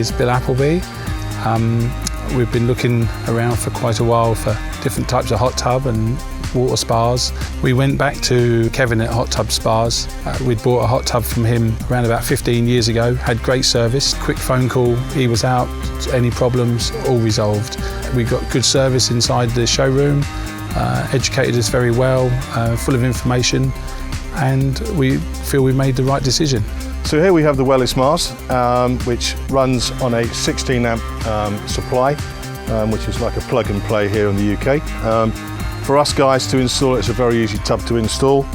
is Bill Appleby. We've been looking around for quite a while for different types of hot tub and water spas. We went back to Kevin at Hot Tub Spas. We'd bought a hot tub from him around about 15 years ago, had great service, quick phone call, he was out, any problems, all resolved. We got good service inside the showroom, educated us very well, full of information, and we feel we made the right decision. So here we have the Wellis Mars, which runs on a 16 amp supply, which is like a plug and play here in the UK. For us guys to install, it's a very easy tub to install.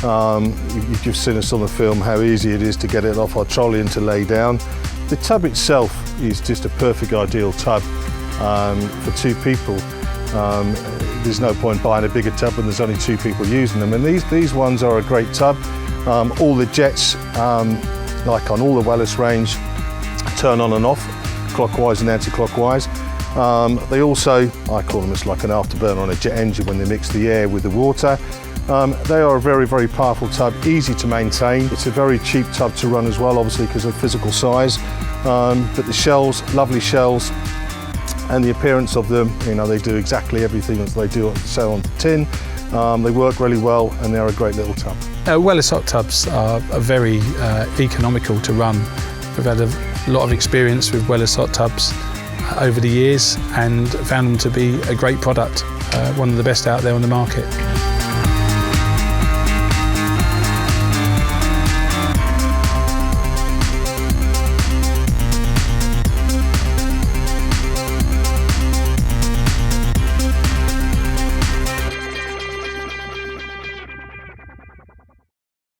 You've just seen us on the film how easy it is to get it off our trolley and to lay down. The tub itself is just a perfect ideal tub for two people. There's no point buying a bigger tub when there's only two people using them, and these ones are a great tub. All the jets, like on all the Wellis range, turn on and off, clockwise and anti-clockwise. They also, I call them, it's like an afterburner on a jet engine when they mix the air with the water. They are a very, very powerful tub, easy to maintain. It's a very cheap tub to run as well, obviously because of physical size. But the shells, lovely shells, and the appearance of them, you know, they do exactly everything as they do sell on the tin. They work really well and they're a great little tub. Wellis Hot Tubs are very economical to run. We've had a lot of experience with Wellis Hot Tubs over the years and found them to be a great product, one of the best out there on the market.